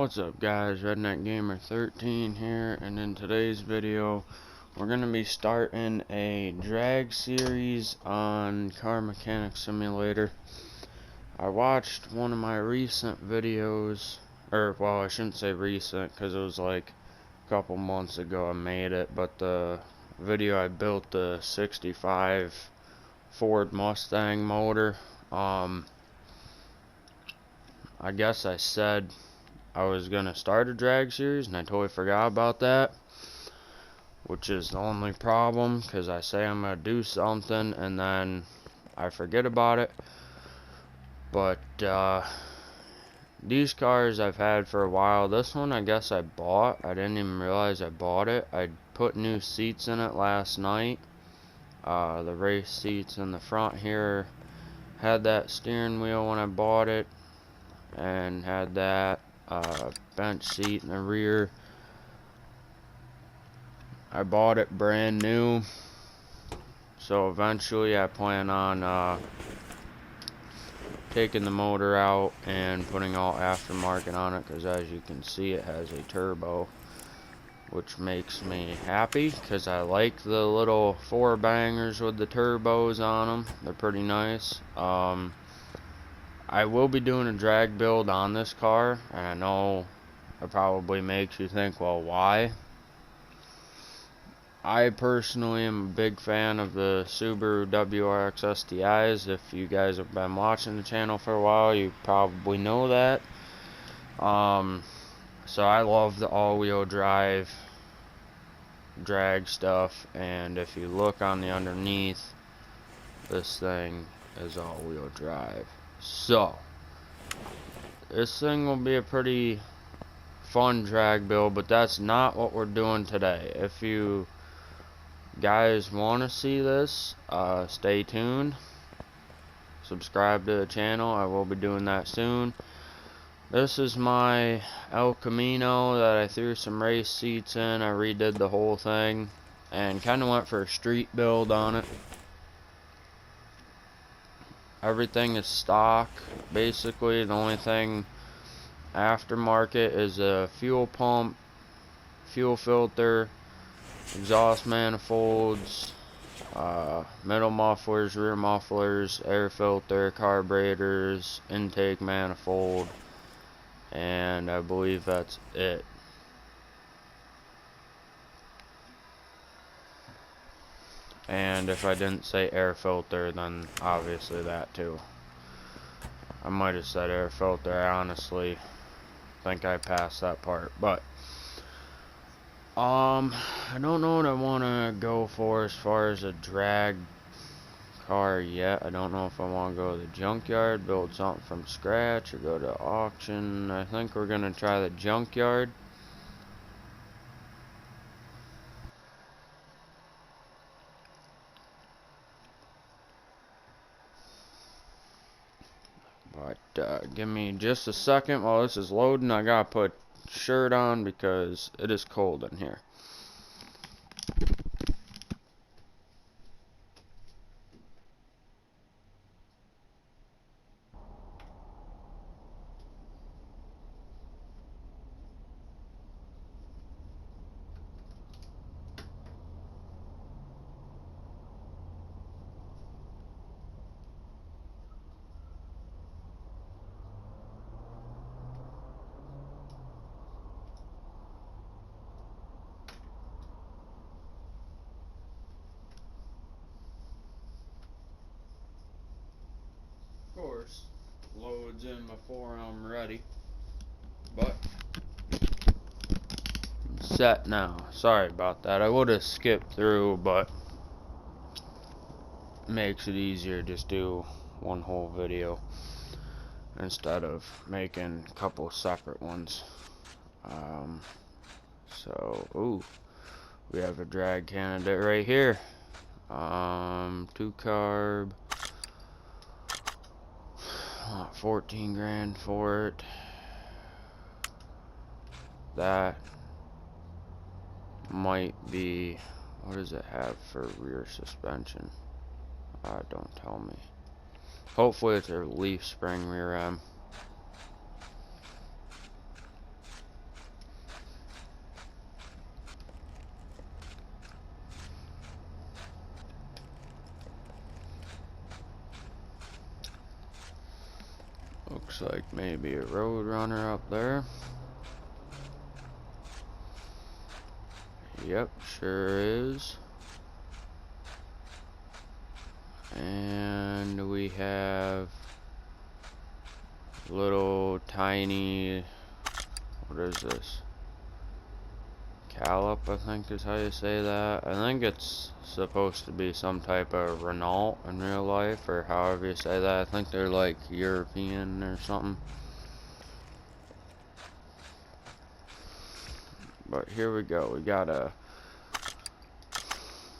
What's up guys, Redneck Gamer 13 here, and in today's video we're going to be starting a drag series on Car Mechanic Simulator. I watched one of my recent videos, or well, I shouldn't say recent because it was like a couple months ago I made it, but the video I built the 65 Ford Mustang motor. I guess I said I was gonna start a drag series and I totally forgot about that, which is the only problem, because I say I'm gonna do something and then I forget about it. But these cars I've had for a while. This one I guess I bought. I didn't even realize I bought it. I put new seats in it last night. The race seats in the front here. Had that steering wheel when I bought it, and had that bench seat in the rear. I bought it brand new, so eventually I plan on taking the motor out and putting all aftermarket on it, because as you can see it has a turbo, which makes me happy because I like the little 4-bangers with the turbos on them. They're pretty nice. I will be doing a drag build on this car, and I know it probably makes you think, well, why? I personally am a big fan of the Subaru WRX STIs. If you guys have been watching the channel for a while, you probably know that. So I love the all-wheel drive drag stuff, and if you look on the underneath, this thing is all-wheel drive. So this thing will be a pretty fun drag build, but that's not what we're doing today. If you guys want to see this, stay tuned, subscribe to the channel. I will be doing that soon. This is my El Camino that I threw some race seats in. I redid the whole thing and kind of went for a street build on it. Everything is stock basically. The only thing aftermarket is a fuel pump, fuel filter, exhaust manifolds, middle mufflers, rear mufflers, air filter, carburetors, intake manifold, and I believe that's it. And if I didn't say air filter, then obviously that too. I might have said air filter. I honestly think I passed that part, but I don't know what I want to go for as far as a drag car yet. I don't know if I want to go to the junkyard, build something from scratch, or go to auction. I think we're gonna try the junkyard. But give me just a second while this is loading. I gotta put a shirt on because it is cold in here. Of course, loads in before I'm ready, but I'm set now. Sorry about that. I would have skipped through, but it makes it easier to just do one whole video instead of making a couple separate ones. Ooh, we have a drag candidate right here. 2 carb. 14 grand for it. That might be, what does it have for rear suspension? Don't tell me. Hopefully it's a leaf spring rear end. Looks like maybe a road runner up there. Yep, sure is. And we have little tiny, what is this? Callop, I think is how you say that. I think it's supposed to be some type of Renault in real life, or however you say that. I think they're like European or something. But here we go. We got a,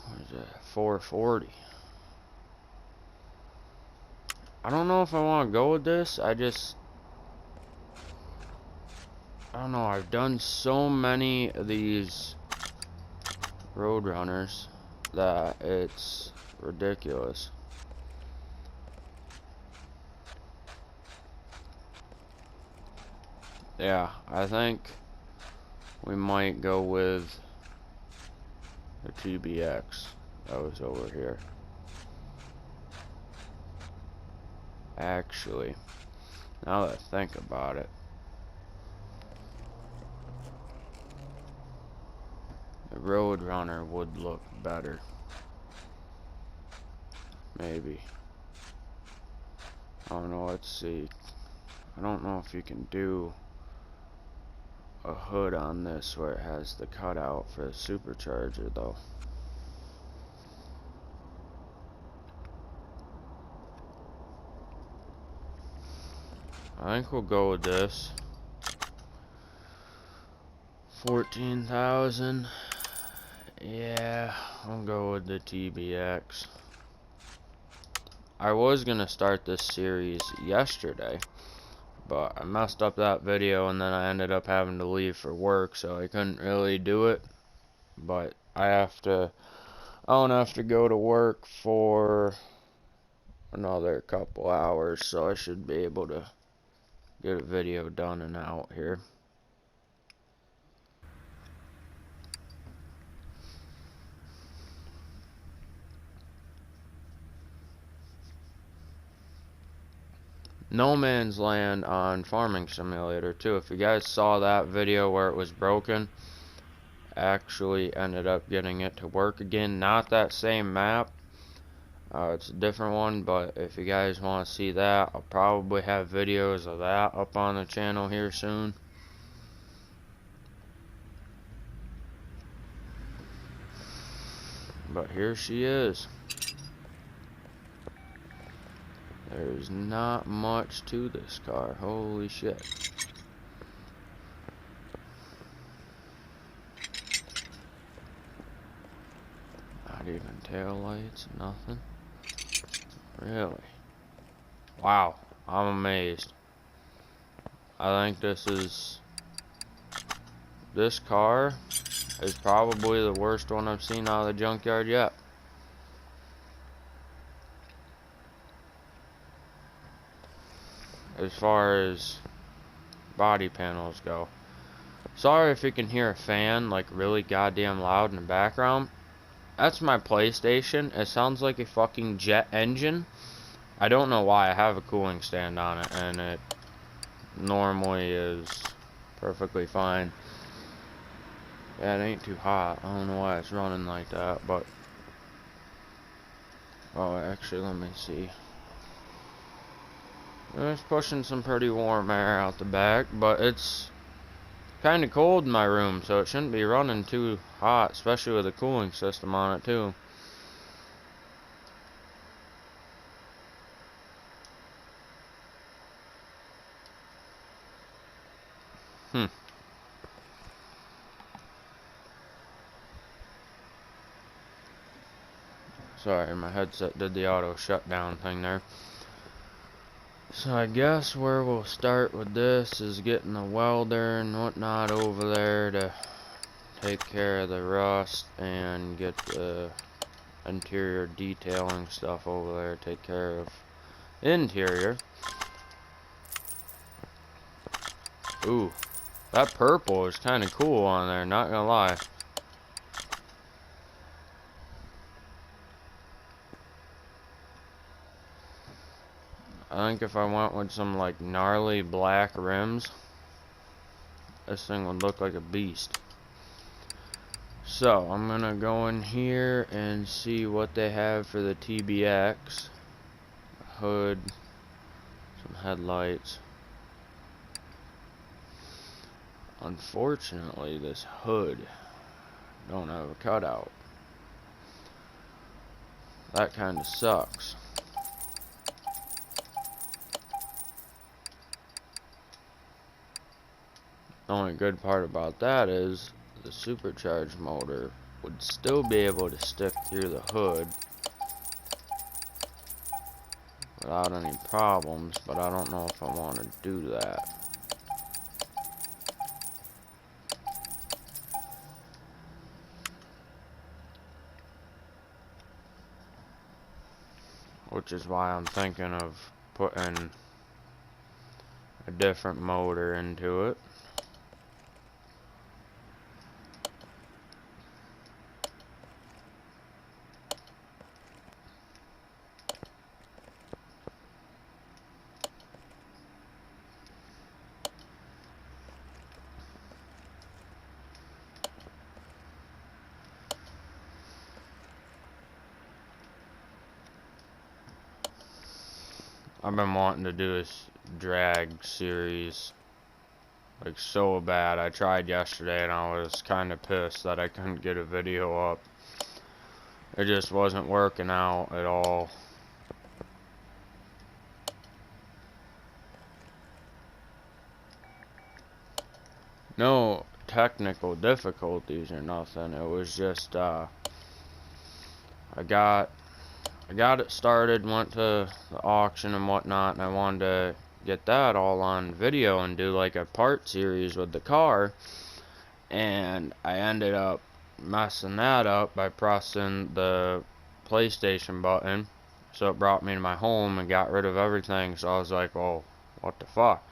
what is it, 440. I don't know if I want to go with this. I don't know. I've done so many of these road runners that it's ridiculous. Yeah, I think we might go with the TBX that was over here. Actually, now that I think about it, the road runner would look better. Maybe. I don't know, let's see. I don't know if you can do a hood on this where it has the cutout for the supercharger though. I think we'll go with this. 14,000. Yeah, I'll go with the TBX. I was gonna start this series yesterday, but I messed up that video and then I ended up having to leave for work, so I couldn't really do it. But I don't have to go to work for another couple hours, so I should be able to get a video done and out here. No Man's Land on Farming Simulator too. If you guys saw that video where it was broken, actually ended up getting it to work again. Not that same map. It's a different one, but if you guys want to see that, I'll probably have videos of that up on the channel here soon. But here she is. There's not much to this car. Holy shit. Not even tail lights, nothing. Really? Wow, I'm amazed. I think this car is probably the worst one I've seen out of the junkyard yet. As far as body panels go. Sorry if you can hear a fan like really goddamn loud in the background. That's my PlayStation. It sounds like a fucking jet engine. I don't know why. I have a cooling stand on it and it normally is perfectly fine. Yeah, it ain't too hot. I don't know why it's running like that, but oh, actually, let me see. It's pushing some pretty warm air out the back, but it's kind of cold in my room, so it shouldn't be running too hot, especially with a cooling system on it too. Sorry, my headset did the auto shutdown thing there. So I guess where we'll start with this is getting the welder and whatnot over there to take care of the rust and get the interior detailing stuff over there, take care of interior. Ooh, that purple is kind of cool on there, not gonna lie. I think if I went with some like gnarly black rims, this thing would look like a beast. So I'm gonna go in here and see what they have for the TBX. Hood, some headlights. Unfortunately, this hood don't have a cutout. That kind of sucks. The only good part about that is the supercharged motor would still be able to stick through the hood without any problems, but I don't know if I want to do that. Which is why I'm thinking of putting a different motor into it. I've been wanting to do this drag series like so bad. I tried yesterday and I was kind of pissed that I couldn't get a video up. It just wasn't working out at all. No technical difficulties or nothing. It was just I got it started, went to the auction and whatnot, and I wanted to get that all on video and do like a part series with the car, and I ended up messing that up by pressing the PlayStation button, so it brought me to my home and got rid of everything. So I was like, well, what the fuck.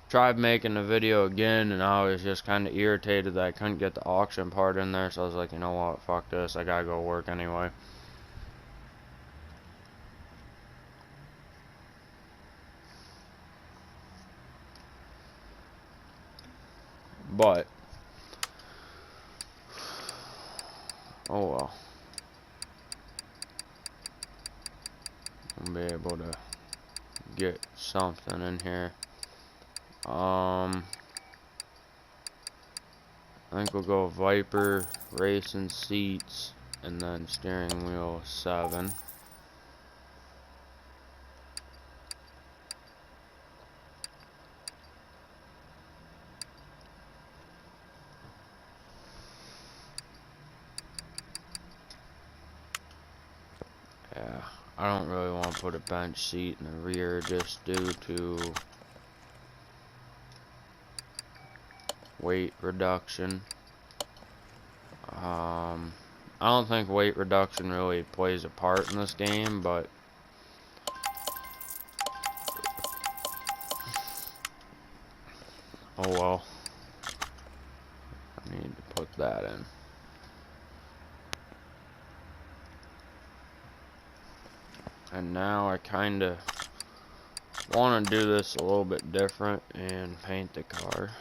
Tried making the video again, and I was just kind of irritated that I couldn't get the auction part in there, so I was like, you know what, fuck this, I gotta go work anyway. But oh well, I'll be able to get something in here. I think we'll go Viper, racing seats, and then steering wheel 7. Yeah, I don't really want to put a bench seat in the rear just due to weight reduction. I don't think weight reduction really plays a part in this game, but oh well. I need to put that in. And now I kinda want to do this a little bit different and paint the car.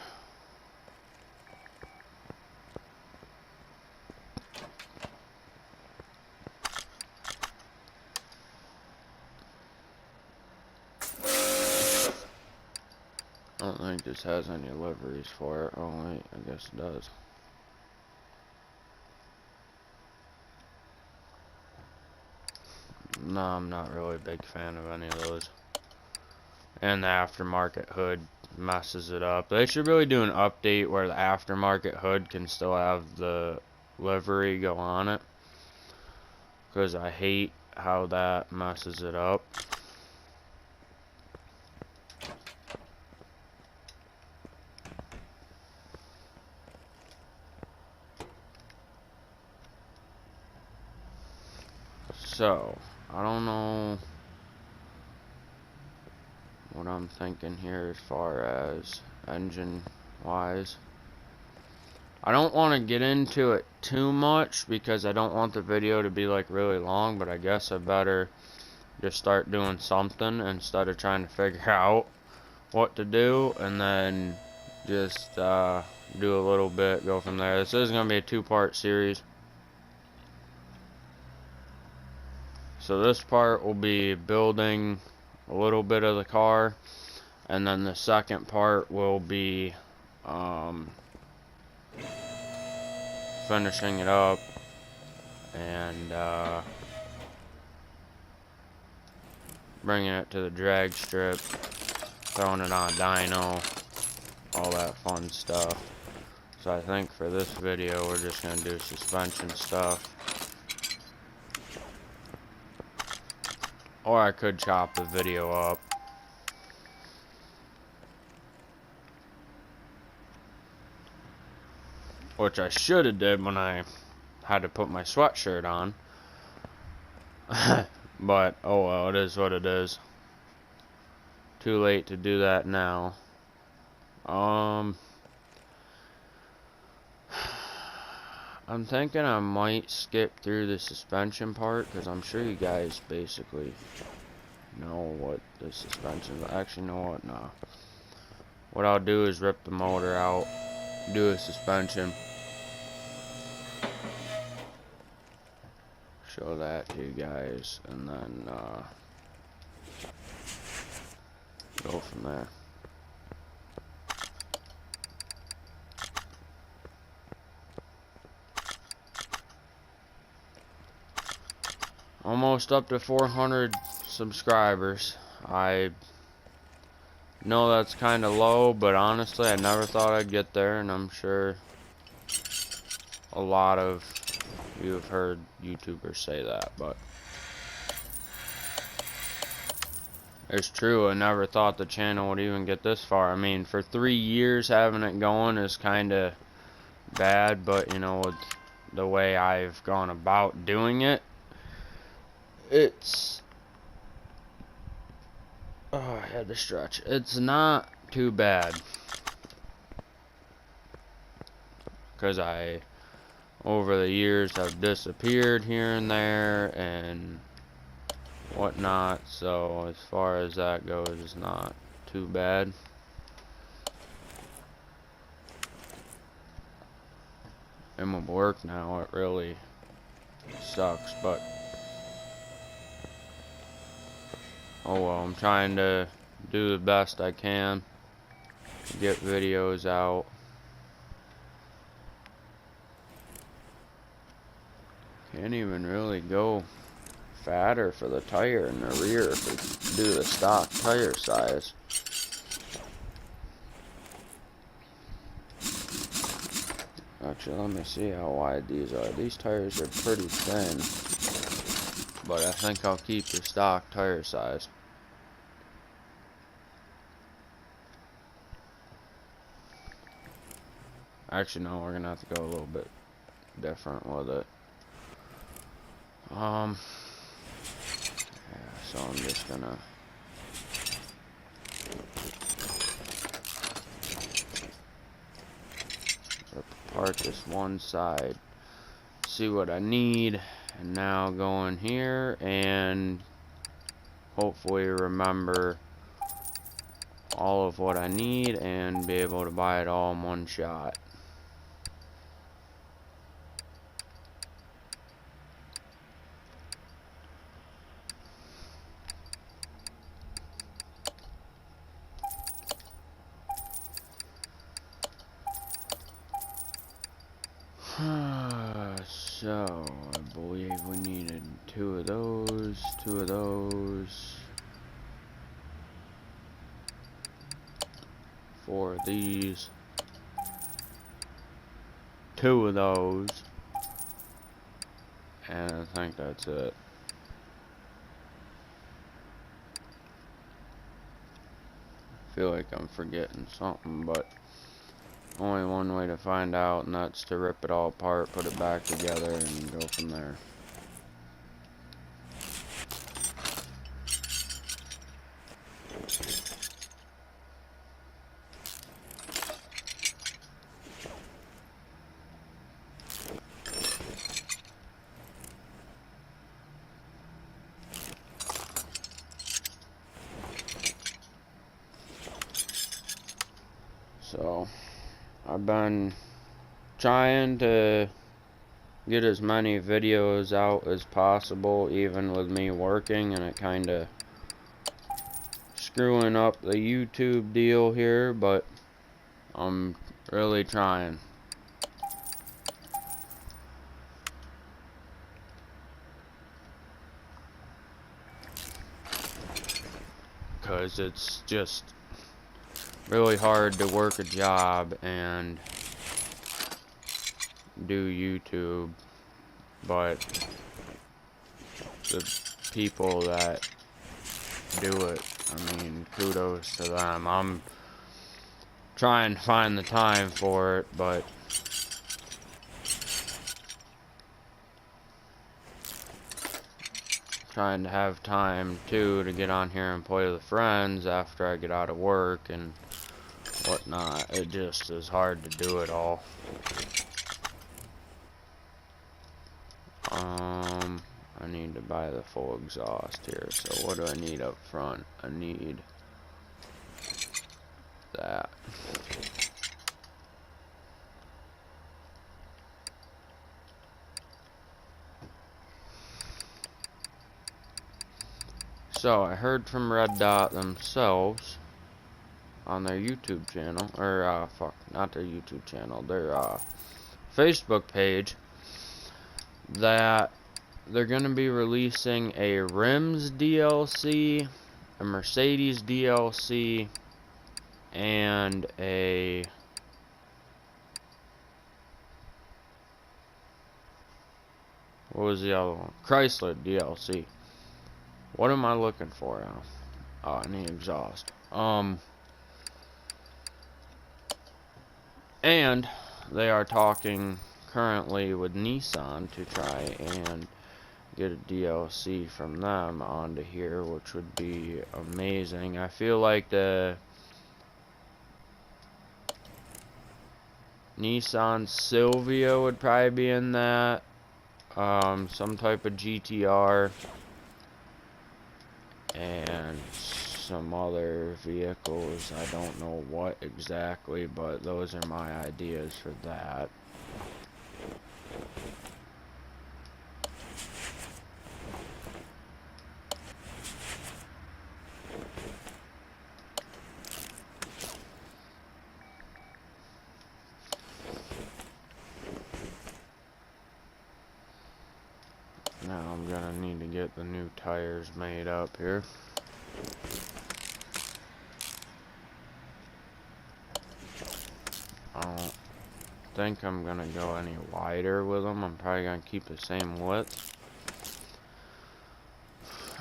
I don't think this has any liveries for it. Oh wait, I guess it does. No, I'm not really a big fan of any of those. And the aftermarket hood messes it up. They should really do an update where the aftermarket hood can still have the livery go on it, because I hate how that messes it up. So, I don't know what I'm thinking here as far as engine wise. I don't want to get into it too much because I don't want the video to be like really long, but I guess I better just start doing something instead of trying to figure out what to do, and then just do a little bit, go from there. This is going to be a 2-part series. So this part will be building a little bit of the car, and then the second part will be finishing it up and bringing it to the drag strip, throwing it on a dyno, all that fun stuff. So I think for this video we're just going to do suspension stuff. Or I could chop the video up. Which I should have did when I had to put my sweatshirt on. But, oh well, it is what it is. Too late to do that now. I'm thinking I might skip through the suspension part, because I'm sure you guys basically know what the suspension is. Actually, you know what? No. What I'll do is rip the motor out, do a suspension, show that to you guys, and then go from there. Almost up to 400 subscribers. I know that's kind of low, but honestly I never thought I'd get there, and I'm sure a lot of you have heard YouTubers say that, but it's true. I never thought the channel would even get this far. I mean, for 3 years having it going is kind of bad, but you know, with the way I've gone about doing it, it's I had to stretch. It's not too bad, because I over the years have disappeared here and there and whatnot, so as far as that goes, it's not too bad. And with work now, it really sucks, but oh well, I'm trying to do the best I can, get videos out. Can't even really go fatter for the tire in the rear if we do the stock tire size. Actually, let me see how wide these are. These tires are pretty thin, but I think I'll keep the stock tire size. Actually, no, we're gonna have to go a little bit different with it. Yeah, so I'm just gonna rip apart this one side, see what I need, and now go in here and hopefully remember all of what I need and be able to buy it all in one shot. So, I believe we needed 2 of those, 2 of those, 4 of these, 2 of those, and I think that's it. I feel like I'm forgetting something, but only one way to find out, and that's to rip it all apart, put it back together, and go from there. I've been trying to get as many videos out as possible, even with me working, and it kind of screwing up the YouTube deal here, but I'm really trying. Because it's just really hard to work a job and do YouTube, but the people that do it, I mean, kudos to them. I'm trying to find the time for it, but trying to have time too to get on here and play with friends after I get out of work and whatnot. It just is hard to do it all. I need to buy the full exhaust here. So what do I need up front? I need that. So I heard from Red Dot themselves on their YouTube channel, or not their YouTube channel, their Facebook page, that they're gonna be releasing a Rims DLC, a Mercedes DLC, and a what was the other one? Chrysler DLC. What am I looking for now? Oh, I need exhaust. And they are talking currently with Nissan to try and get a DLC from them onto here, which would be amazing. I feel like the Nissan Silvia would probably be in that. Some type of GTR and some other vehicles. I don't know what exactly, but those are my ideas for that. Now I'm gonna need to get the new tires made up here. I don't think I'm gonna go any wider with them. I'm probably gonna keep the same width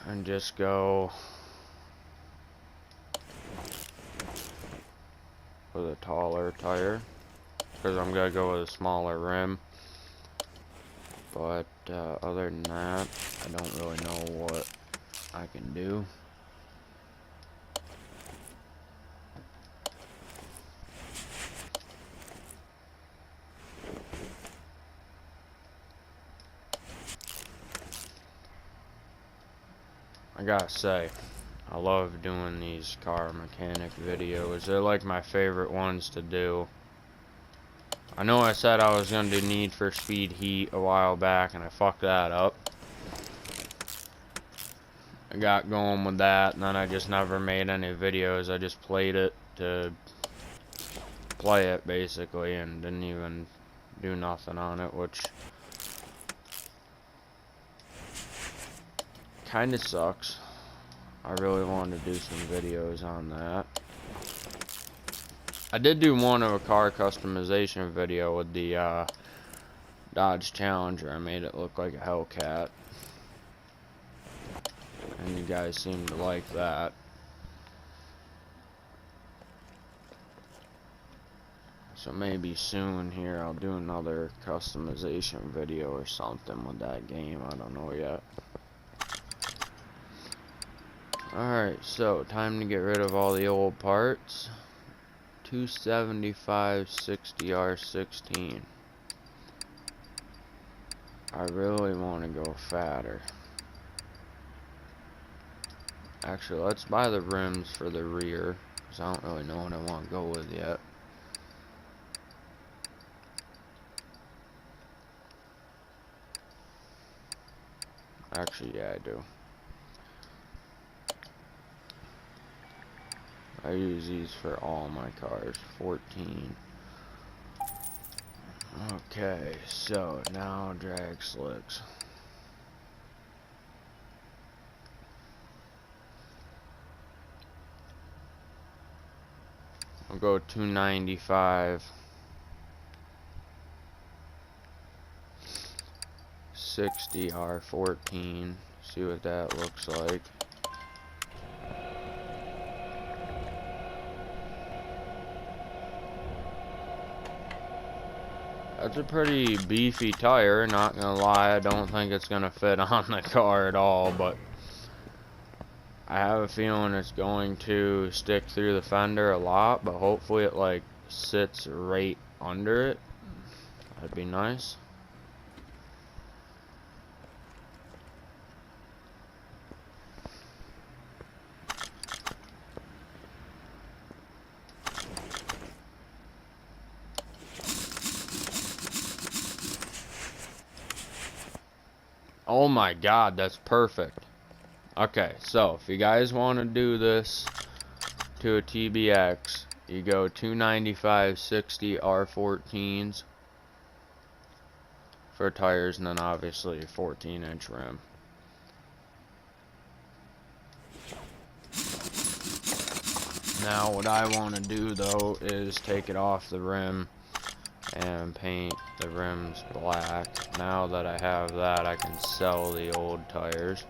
and just go with a taller tire, because I'm gonna go with a smaller rim. But other than that, I don't really know what I can do. I gotta say, I love doing these car mechanic videos. They're like my favorite ones to do. I know I said I was gonna do Need for Speed Heat a while back, and I fucked that up. I got going with that, and then I just never made any videos. I just played it to play it, basically, and didn't even do nothing on it, which kinda sucks. I really wanted to do some videos on that. I did do one of a car customization video with the Dodge Challenger. I made it look like a Hellcat, and you guys seem to like that. So maybe soon here I'll do another customization video or something with that game. I don't know yet. Alright, so time to get rid of all the old parts. 275 60R16. I really want to go fatter. Actually, let's buy the rims for the rear, because I don't really know what I want to go with yet. Actually, yeah, I do. I use these for all my cars. 14. Okay, so now drag slicks. I'll go 295. 60 R14. See what that looks like. That's a pretty beefy tire, not gonna lie. I don't think it's gonna fit on the car at all, but I have a feeling it's going to stick through the fender a lot, but hopefully it like sits right under it. That'd be nice. Oh my god, that's perfect. Okay, so if you guys want to do this to a TBX, you go 295 60 R14s for tires, and then obviously a 14-inch rim. Now what I want to do though is take it off the rim and paint the rims black. Now that I have that, I can sell the old tires.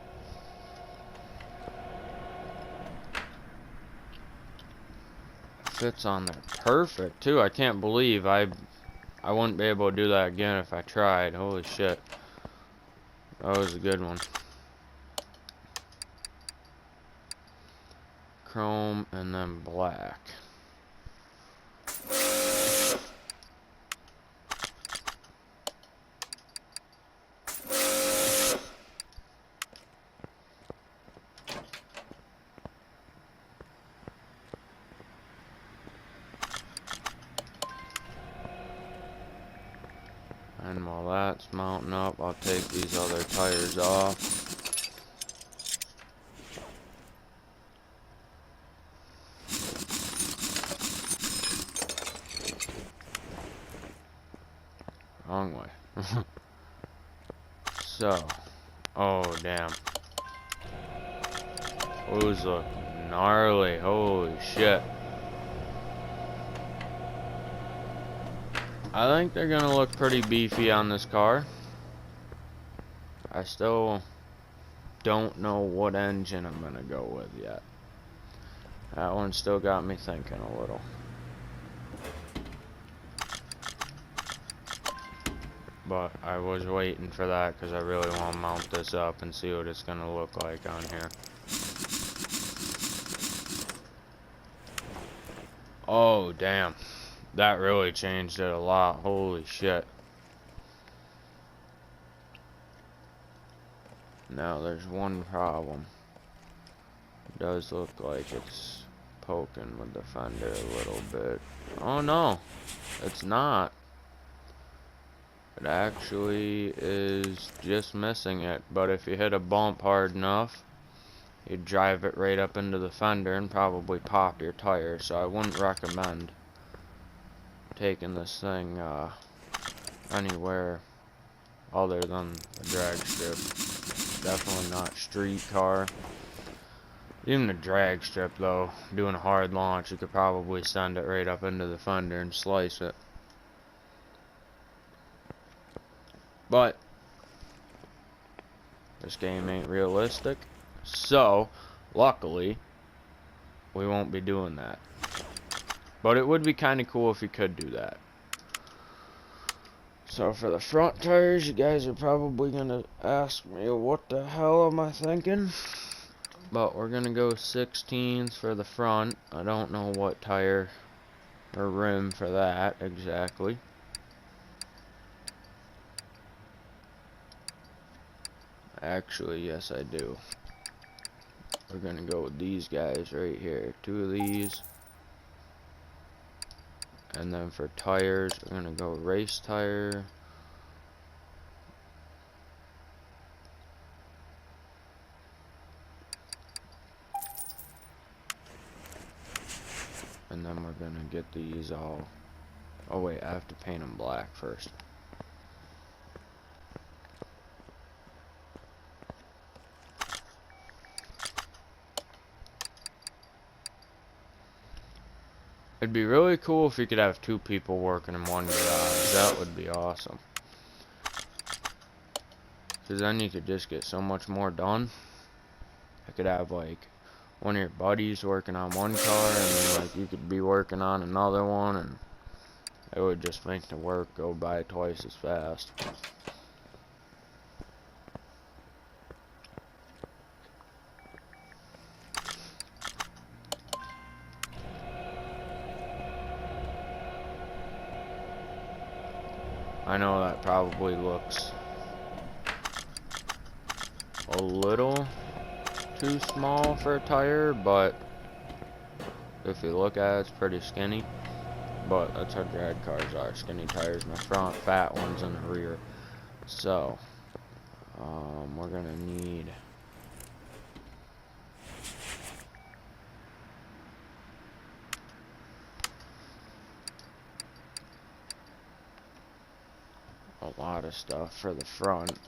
Fits on there perfect too. I can't believe I wouldn't be able to do that again if I tried. Holy shit. That was a good one. Chrome and then black. And while that's mounting up, I'll take these other tires off. Wrong way. So, oh damn. Those look gnarly. Holy shit. I think they're gonna look pretty beefy on this car. I still don't know what engine I'm gonna go with yet. That one still got me thinking a little. But I was waiting for that because I really want to mount this up and see what it's gonna look like on here. Oh damn. That really changed it a lot. Holy shit. Now there's one problem. It does look like it's poking with the fender a little bit. Oh no, it's not. It actually is just missing it. But if you hit a bump hard enough, you'd drive it right up into the fender and probably pop your tire. So I wouldn't recommend taking this thing anywhere other than a drag strip. Definitely not street car. Even a drag strip though, doing a hard launch, you could probably send it right up into the fender and slice it. But this game ain't realistic, so luckily we won't be doing that. But it would be kind of cool if you could do that. So for the front tires, you guys are probably gonna ask me, what the hell am I thinking? But we're gonna go 16s for the front. I don't know what tire or rim for that exactly. Actually, yes I do. We're gonna go with these guys right here. 2 of these. And then for tires, we're gonna go race tire. gonna get these all. Oh wait, I have to paint them black first. It'd be really cool if you could have 2 people working in one garage. That would be awesome. Because then you could just get so much more done. I could have like one of your buddies working on one car, and then like you could be working on another one, and it would just make the work go by twice as fast. I know that probably looks a little too small for a tire, but if you look at it, it's pretty skinny. But that's how drag cars are, skinny tires in the front, fat ones in the rear. So, we're gonna need a lot of stuff for the front,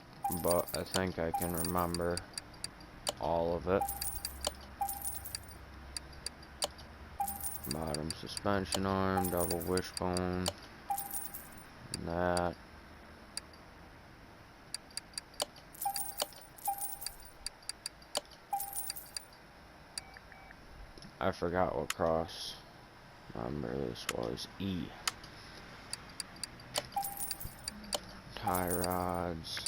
but I think I can remember all of it. Bottom suspension arm, double wishbone, and that. I forgot what cross number this was. E. Tie rods,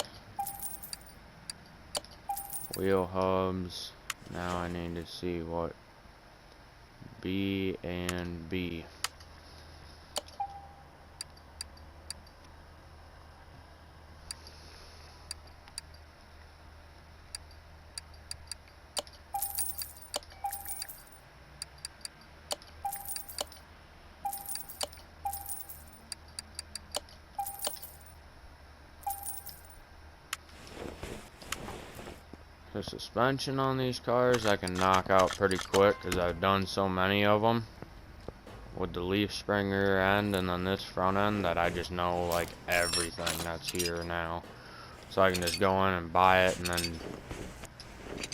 wheel hubs. Now I need to see what B and B. The suspension on these cars I can knock out pretty quick because I've done so many of them with the leaf spring rear end and then this front end that I just know like everything that's here now. So I can just go in and buy it and then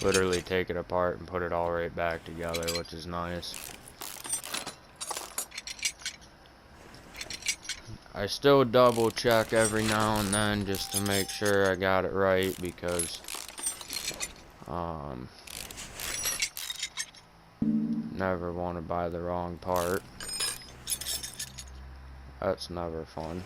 literally take it apart and put it all right back together, which is nice. I still double check every now and then just to make sure I got it right because never want to buy the wrong part. That's never fun.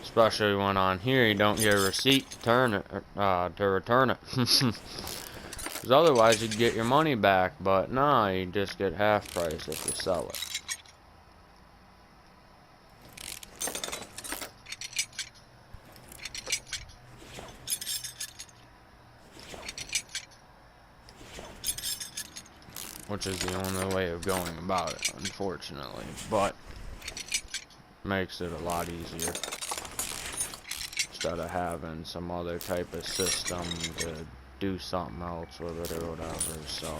Especially when on here you don't get a receipt to turn it, to return it. Because otherwise you'd get your money back, but nah, you just get half price if you sell it. Which is the only way of going about it, unfortunately, but makes it a lot easier instead of having some other type of system to do something else with it or whatever. So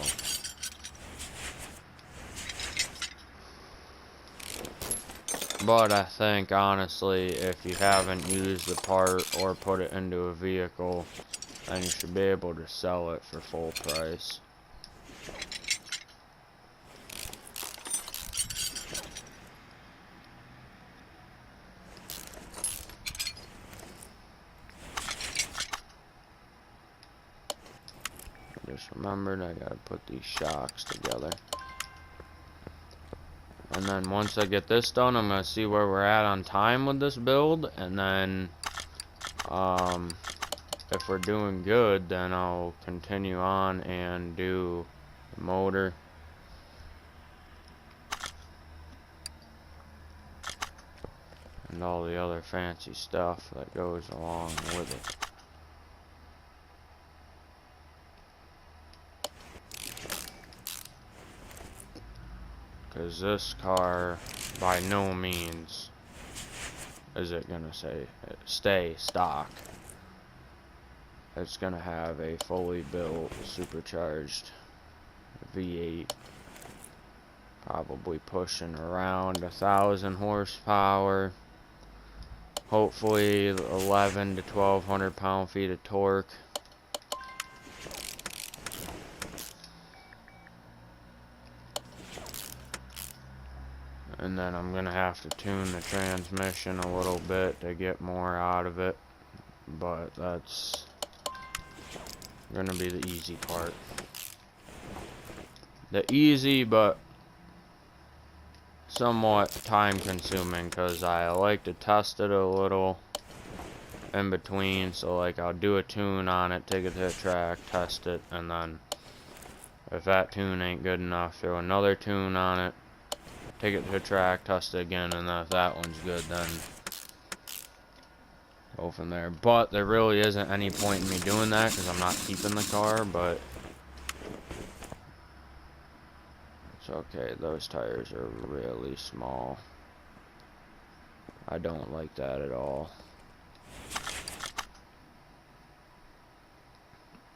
but I think honestly, if you haven't used the part or put it into a vehicle, then you should be able to sell it for full price. Just remembered I gotta put these shocks together. And then once I get this done, I'm gonna see where we're at on time with this build, and then if we're doing good, then I'll continue on and do the motor. And all the other fancy stuff that goes along with it. Because this car, by no means, is it gonna stay stock. It's gonna have a fully built, supercharged V8 Probably pushing around 1,000 horsepower. Hopefully 11 to 1,200 pound-feet of torque. And then I'm gonna have to tune the transmission a little bit to get more out of it. But that's gonna be the easy part. The easy but somewhat time consuming, because I like to test it a little in between. So like I'll do a tune on it, take it to the track, test it, and then if that tune ain't good enough, throw another tune on it, take it to the track, test it again, and then if that one's good, then go from there. But there really isn't any point in me doing that because I'm not keeping the car, but it's okay. Those tires are really small. I don't like that at all.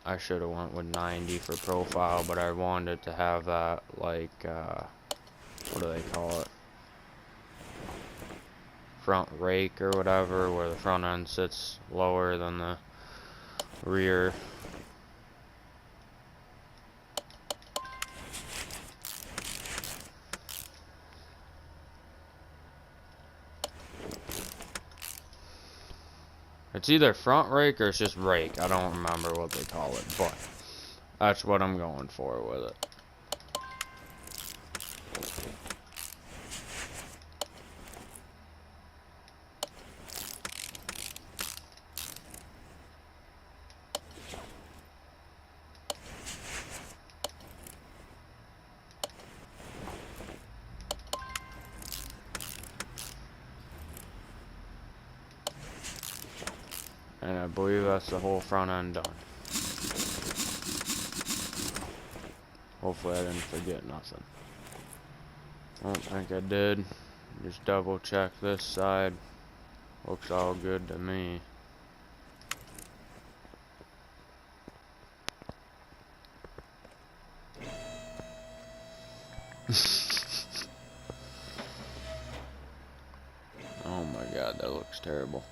I should have went with 90 for profile, but I wanted to have that, like, what do they call it? Front rake or whatever, where the front end sits lower than the rear. It's either front rake or it's just rake. I don't remember what they call it, but that's what I'm going for with it. And I believe that's the whole front end done. Hopefully I didn't forget nothing. I don't think I did. Just double check this side. Looks all good to me. Oh my god, that looks terrible.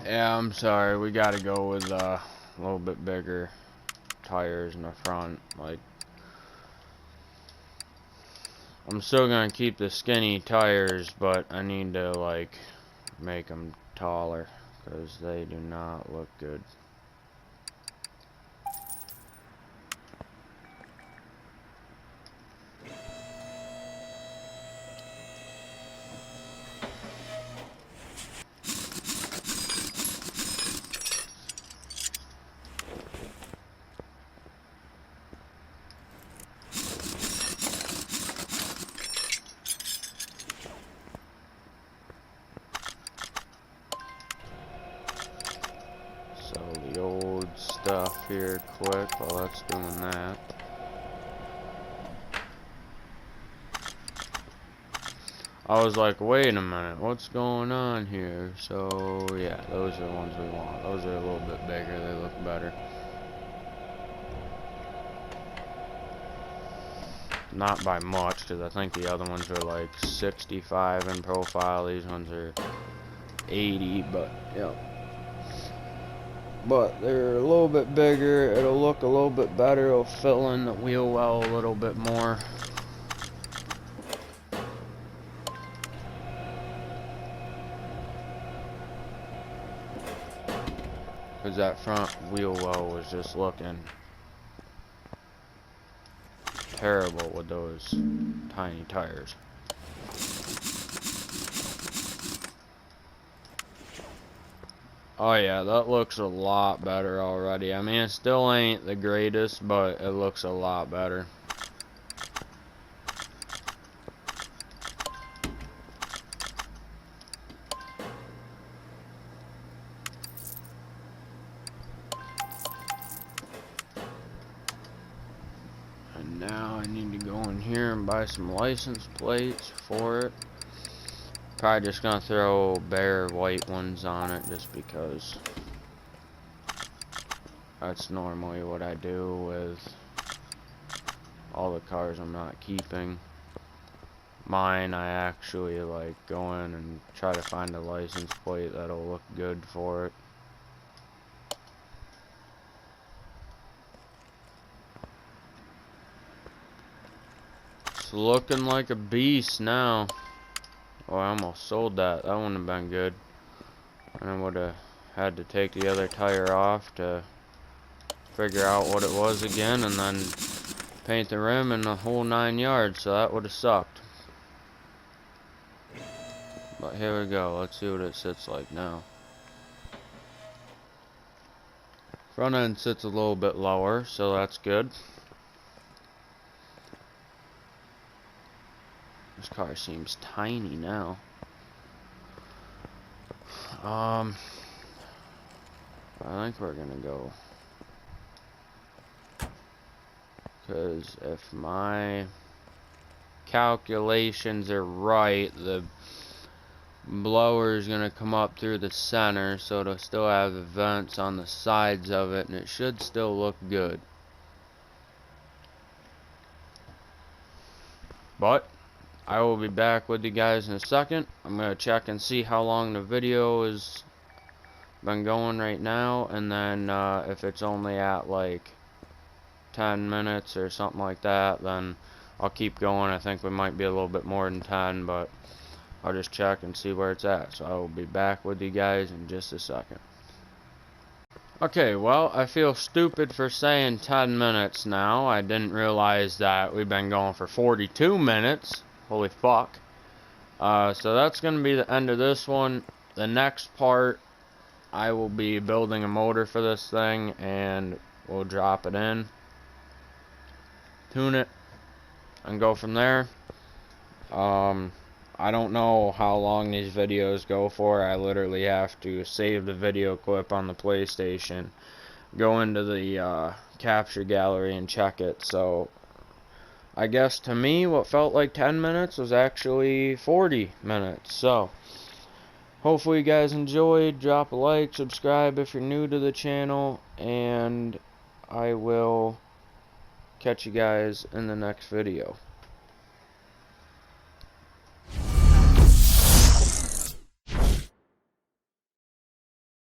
Yeah, I'm sorry. We gotta go with a little bit bigger tires in the front. Like, I'm still gonna keep the skinny tires, but I need to, like, make them taller because they do not look good. The old stuff here quick while that's doing that. I was like, wait a minute, what's going on here? So yeah, those are the ones we want. Those are a little bit bigger, they look better. Not by much, because I think the other ones are like 65 in profile. These ones are 80, but yeah. But they're a little bit bigger. It'll look a little bit better. It'll fill in the wheel well a little bit more. Because that front wheel well was just looking terrible with those tiny tires. Oh yeah, that looks a lot better already. I mean, it still ain't the greatest, but it looks a lot better. And now I need to go in here and buy some license plates for it. Probably just gonna throw bare white ones on it just because that's normally what I do with all the cars I'm not keeping. Mine, I actually like go in and try to find a license plate that'll look good for it. It's looking like a beast now. Oh, I almost sold that. That wouldn't have been good. And I would have had to take the other tire off to figure out what it was again, and then paint the rim and the whole 9 yards, so that would have sucked. But here we go. Let's see what it sits like now. Front end sits a little bit lower, so that's good. This car seems tiny now. I think we're gonna go, because if my calculations are right, the blower is gonna come up through the center, so it'll still have the vents on the sides of it, and it should still look good. But I will be back with you guys in a second. I'm gonna check and see how long the video has been going right now, and then if it's only at like 10 minutes or something like that, then I'll keep going. I think we might be a little bit more than 10, but I'll just check and see where it's at. So I will be back with you guys in just a second. Okay, well, I feel stupid for saying 10 minutes now. I didn't realize that we've been going for 42 minutes. Holy fuck. So that's going to be the end of this one. The next part, I will be building a motor for this thing, and we'll drop it in, tune it, and go from there. I don't know how long these videos go for. I literally have to save the video clip on the PlayStation, go into the capture gallery and check it. So I guess to me what felt like 10 minutes was actually 40 minutes. So hopefully you guys enjoyed. Drop a like, subscribe if you're new to the channel, and I will catch you guys in the next video.